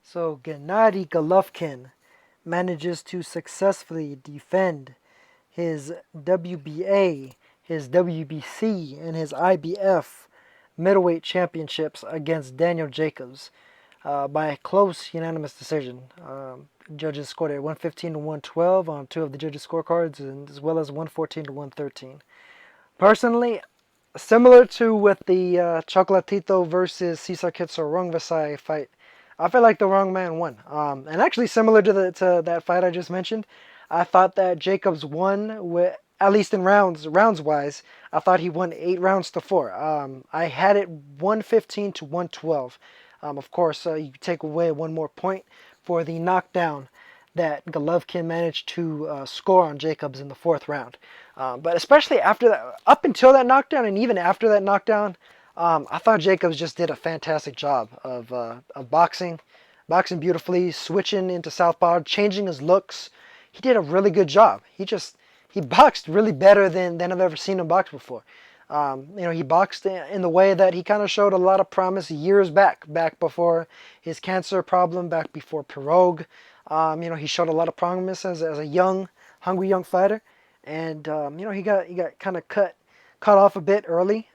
So Gennady Golovkin manages to successfully defend his WBA, his WBC, and his IBF middleweight championships against Daniel Jacobs by a close unanimous decision. Judges scored at 115 to 112 on two of the judges' scorecards, and as well as 114 to 113. Personally, similar to with the Chocolatito versus Cesar Kitso Rungvisai fight, I feel like the wrong man won. And actually, similar to that fight I just mentioned, I thought that Jacobs won with, at least in rounds wise. I thought he won 8 rounds to 4. I had it 115 to 112. Of course, you take away one more point for the knockdown that Golovkin managed to score on Jacobs in the fourth round. But especially after that, up until that knockdown, and even after that knockdown, I thought Jacobs just did a fantastic job of boxing beautifully, switching into southpaw, changing his looks. He did a really good job. He boxed really better than I've ever seen him box before. He boxed in the way that he kind of showed a lot of promise years back before his cancer problem, back before Pirogue. He showed a lot of promise as a young, hungry young fighter, and he got kind of cut off a bit early,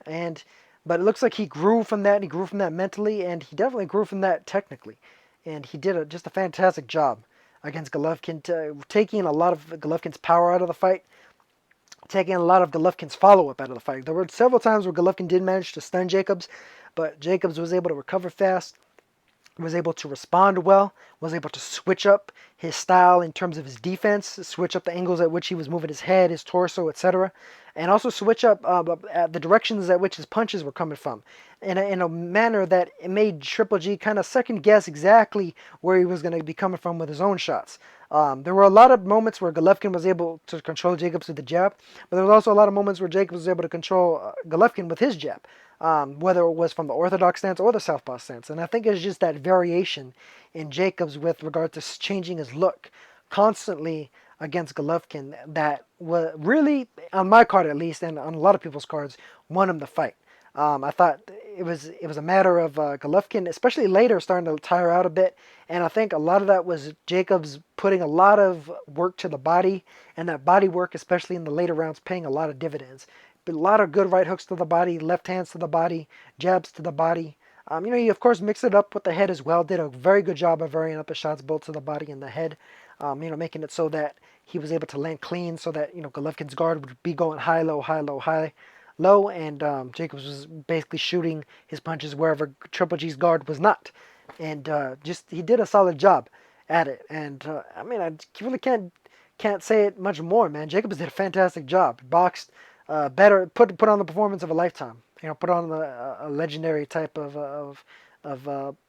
but it looks like he grew from that. He grew from that mentally, and he definitely grew from that technically, and he did just a fantastic job against Golovkin, taking a lot of Golovkin's power out of the fight, taking a lot of Golovkin's follow-up out of the fight. There were several times where Golovkin did manage to stun Jacobs, but Jacobs was able to recover fast, was able to respond well, was able to switch up his style in terms of his defense, switch up the angles at which he was moving his head, his torso, etc., and also switch up the directions at which his punches were coming from in a manner that it made Triple G kind of second guess exactly where he was going to be coming from with his own shots. There were a lot of moments where Golovkin was able to control Jacobs with the jab, but there was also a lot of moments where Jacobs was able to control Golovkin with his jab, whether it was from the orthodox stance or the southpaw stance. And I think it's just that variation in Jacobs with regard to changing his look constantly against Golovkin that was really, on my card at least, and on a lot of people's cards, won him the fight. I thought it was a matter of Golovkin, especially later, starting to tire out a bit, and I think a lot of that was Jacobs putting a lot of work to the body, and that body work, especially in the later rounds, paying a lot of dividends. But a lot of good right hooks to the body, left hands to the body, jabs to the body. He of course mixed it up with the head as well. Did a very good job of varying up his shots both to the body and the head. Making it so that he was able to land clean, so that Golovkin's guard would be going high, low, high, low, high, low, and Jacobs was basically shooting his punches wherever Triple G's guard was not, and he did a solid job at it. And I really can't say it much more, man. Jacobs did a fantastic job. Boxed better, put on the performance of a lifetime. Put on a legendary type of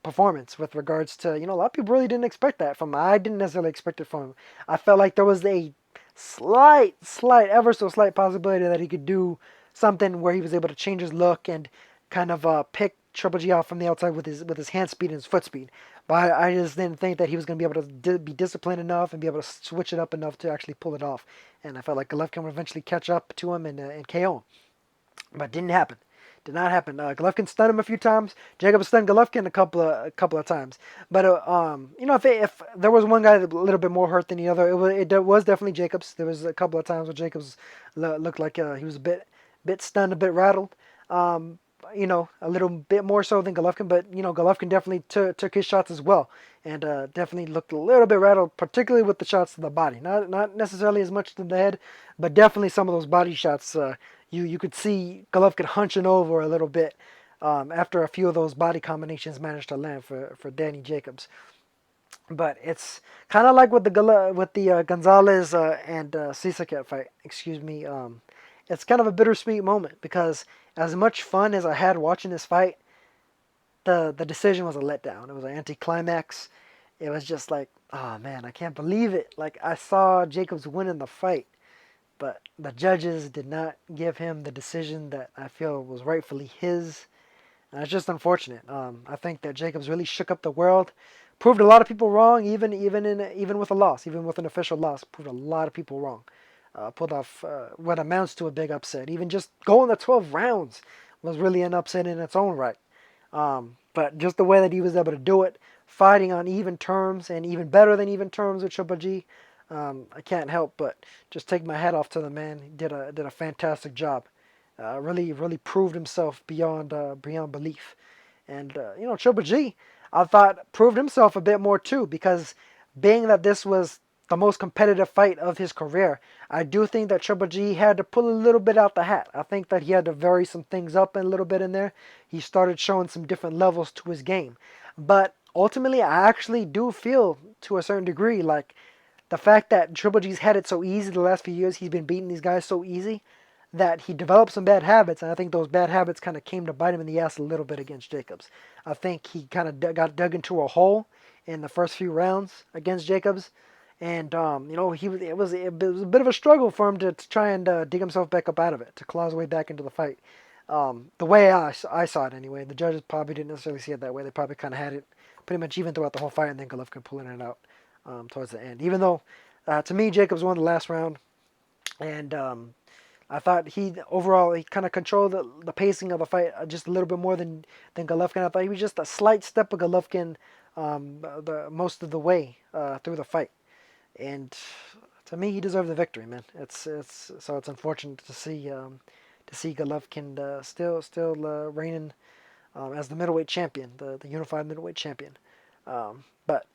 performance with regards to a lot of people really didn't expect that from him. I didn't necessarily expect it from him. I felt like there was a slight, ever so slight possibility that he could do something where he was able to change his look and kind of pick Triple G out from the outside with his hand speed and his foot speed. But I just didn't think that he was going to be able to be disciplined enough and be able to switch it up enough to actually pull it off. And I felt like Golovkin would eventually catch up to him and KO him. But it didn't happen. Did not happen. Golovkin stunned him a few times. Jacobs stunned Golovkin a couple of times. But if there was one guy that a little bit more hurt than the other, it was definitely Jacobs. There was a couple of times where Jacobs looked like he was a bit stunned, a bit rattled. A little bit more so than Golovkin, but Golovkin definitely took his shots as well, and definitely looked a little bit rattled, particularly with the shots to the body. Not necessarily as much to the head, but definitely some of those body shots. You could see Golovkin hunching over a little bit after a few of those body combinations managed to land for Danny Jacobs. But it's kind of like with the Gonzalez and Sisaket fight. Excuse me. It's kind of a bittersweet moment because as much fun as I had watching this fight, the decision was a letdown. It was an anticlimax. It was just like, oh man, I can't believe it. Like, I saw Jacobs winning the fight, but the judges did not give him the decision that I feel was rightfully his. And it's just unfortunate. I think that Jacobs really shook up the world, proved a lot of people wrong, even with a loss, even with an official loss, proved a lot of people wrong. Pulled off what amounts to a big upset. Even just going the 12 rounds was really an upset in its own right. But just the way that he was able to do it, fighting on even terms and even better than even terms with Triple G. I can't help but just take my hat off to the man. He did a fantastic job. Really proved himself beyond belief. And Triple G, I thought proved himself a bit more too, because being that this was the most competitive fight of his career, I do think that Triple G had to pull a little bit out the hat. I think that he had to vary some things up a little bit in there. He started showing some different levels to his game. But ultimately, I actually do feel to a certain degree like the fact that Triple G's had it so easy the last few years, he's been beating these guys so easy that he developed some bad habits, and I think those bad habits kind of came to bite him in the ass a little bit against Jacobs. I think he kind of got dug into a hole in the first few rounds against Jacobs, and it was a bit of a struggle for him to try and dig himself back up out of it, to claw his way back into the fight. The way I saw it anyway, the judges probably didn't necessarily see it that way. They probably kind of had it pretty much even throughout the whole fight, and then Golovkin pulling it out towards the end. Even though, to me, Jacobs won the last round, and I thought he kind of controlled the pacing of the fight just a little bit more than Golovkin. I thought he was just a slight step of Golovkin the most of the way through the fight, and to me, he deserved the victory, man. It's unfortunate to see Golovkin still reigning as the middleweight champion, the unified middleweight champion. But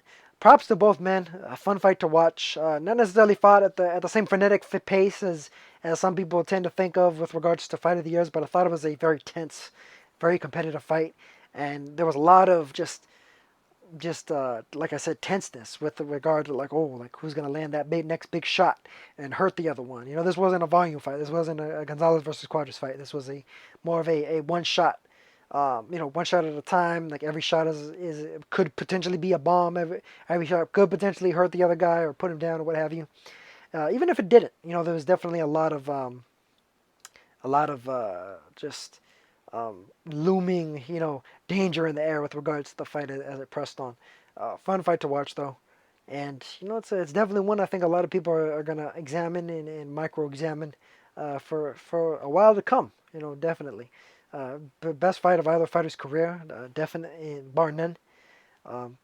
props to both men. A fun fight to watch. Not necessarily fought at the same frenetic pace as some people tend to think of with regards to fight of the years, but I thought it was a very tense, very competitive fight, and there was a lot of just like I said, tenseness with regard to like who's gonna land that next big shot and hurt the other one. This wasn't a volume fight. This wasn't a Gonzalez versus Quadras fight. This was more of a one shot. One shot at a time. Like every shot could potentially be a bomb. Every shot could potentially hurt the other guy or put him down or what have you. Even if it didn't, there was definitely a lot of just looming, danger in the air with regards to the fight as it pressed on. Fun fight to watch though, and it's definitely one I think a lot of people are gonna examine and micro-examine for a while to come. Definitely. Best fight of either fighter's career, definitely bar none. Um,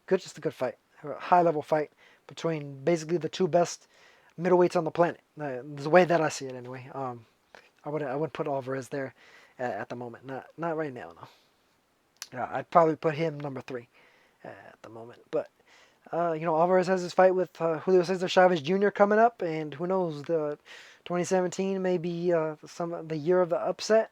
just a good fight, a high level fight between basically the two best middleweights on the planet. The way that I see it, anyway. I would put Alvarez there at the moment. Not right now, no. I'd probably put him number 3 at the moment. But Alvarez has his fight with Julio Cesar Chavez Jr. coming up, and who knows, the 2017 may be the year of the upset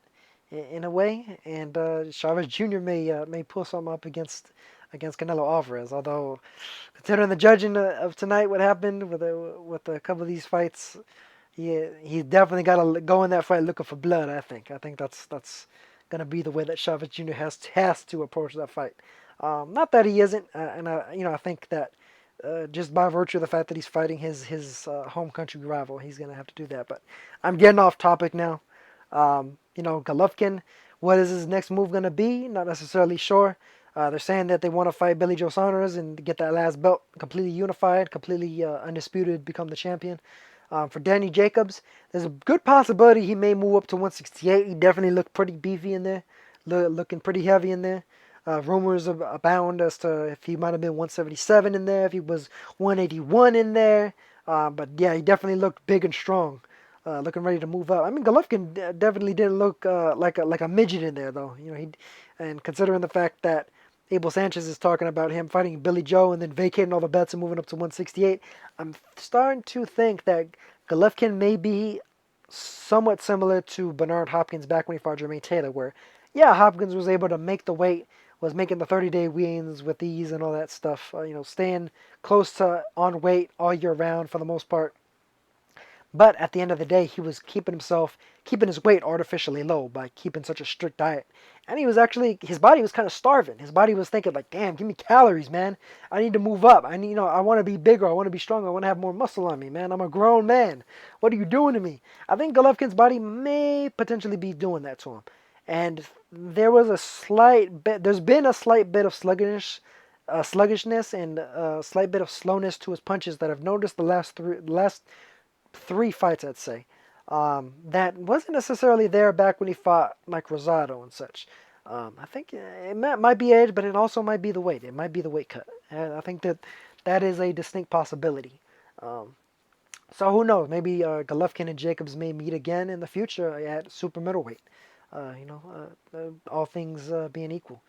in a way, and Chavez Jr. may pull something up against Canelo Alvarez. Although, considering the judging of tonight, what happened with a couple of these fights, he definitely got to go in that fight looking for blood. I think that's gonna be the way that Chavez Jr. has to approach that fight. Not that he isn't, and I think that just by virtue of the fact that he's fighting his home country rival, he's gonna have to do that. But I'm getting off topic now. Golovkin, what is his next move gonna be? Not necessarily sure. They're saying that they want to fight Billy Joe Saunders and get that last belt completely unified, completely undisputed, become the champion. For Danny Jacobs, there's a good possibility he may move up to 168. He definitely looked pretty beefy in there, looking pretty heavy in there. Rumors abound as to if he might have been 177 in there, if he was 181 in there. But yeah, he definitely looked big and strong, looking ready to move up. I mean, Golovkin definitely didn't look like a midget in there, though. And considering the fact that Abel Sanchez is talking about him fighting Billy Joe and then vacating all the bets and moving up to 168, I'm starting to think that Golovkin may be somewhat similar to Bernard Hopkins back when he fought Jermaine Taylor, where, yeah, Hopkins was able to make the weight, was making the 30-day weigh-ins with ease and all that stuff, staying close to on weight all year round for the most part. But at the end of the day, he was keeping his weight artificially low by keeping such a strict diet. And his body was kind of starving. His body was thinking like, damn, give me calories, man. I need to move up. I want to be bigger. I want to be stronger. I want to have more muscle on me, man. I'm a grown man. What are you doing to me? I think Golovkin's body may potentially be doing that to him. And there's been a slight bit of sluggishness and a slight bit of slowness to his punches that I've noticed the last three fights, I'd say. That wasn't necessarily there back when he fought Mike Rosado and such. I think it might be age, but it also might be the weight. It might be the weight cut. And I think that that is a distinct possibility. Um, so who knows? Maybe Golovkin and Jacobs may meet again in the future at super middleweight. All things being equal.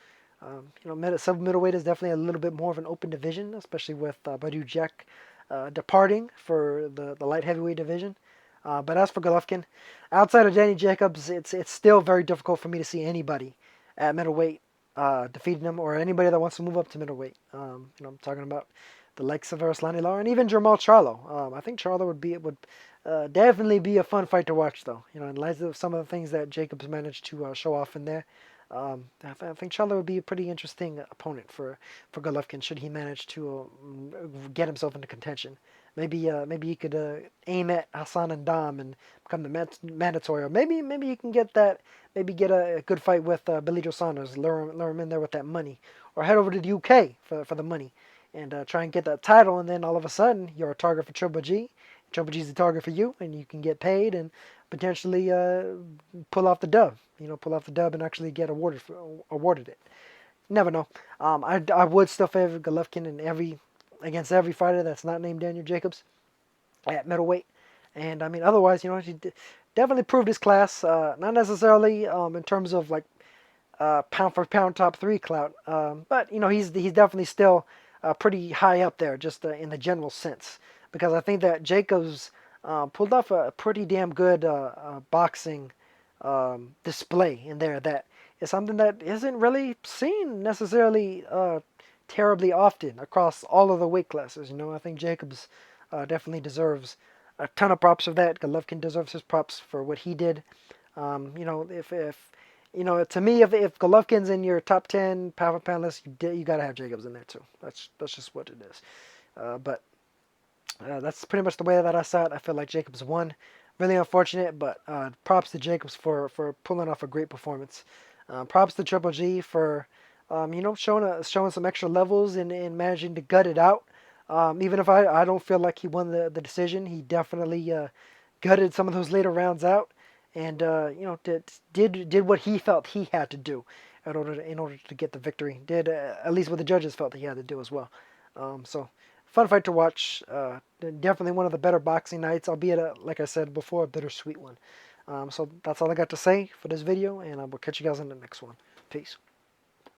Sub middleweight is definitely a little bit more of an open division, especially with Badu Jack departing for the light heavyweight division. But as for Golovkin, outside of Danny Jacobs, it's still very difficult for me to see anybody at middleweight defeating him, or anybody that wants to move up to middleweight. I'm talking about the likes of Arislani Lara and even Jermall Charlo. I think Charlo would definitely be a fun fight to watch, though. In light of some of the things that Jacobs managed to show off in there. I think Charlo would be a pretty interesting opponent for Golovkin should he manage to get himself into contention. Maybe he could aim at Hassan and Dom and become the mandatory, or maybe he can get that. Maybe get a good fight with Billy Joe Saunders, lure him in there with that money, or head over to the UK for the money and try and get that title. And then all of a sudden you're a target for Triple G. Triple G's the target for you, and you can get paid and potentially pull off the dub. Pull off the dub and actually get awarded it. Never know. I would still favor Golovkin against every fighter that's not named Daniel Jacobs at middleweight. And I mean, otherwise, he definitely proved his class. Not necessarily in terms of like pound for pound top three clout, but he's definitely still pretty high up there, just in the general sense. Because I think that Jacobs pulled off a pretty damn good boxing display in there that is something that isn't really seen necessarily terribly often across all of the weight classes. I think Jacobs definitely deserves a ton of props for that. Golovkin deserves his props for what he did. If to me, if Golovkin's in your top 10 pound for pound list, you got to have Jacobs in there too. That's just what it is. But that's pretty much the way that I saw it. I feel like Jacobs won. Really unfortunate, but props to Jacobs for pulling off a great performance. Props to Triple G for showing some extra levels and managing to gut it out. Even if I don't feel like he won the decision, he definitely gutted some of those later rounds out, and did what he felt he had to do in order to get the victory. Did at least what the judges felt he had to do as well. So fun fight to watch. Definitely one of the better boxing nights, albeit like I said before, a bittersweet one. So that's all I got to say for this video, and I will catch you guys in the next one. Peace.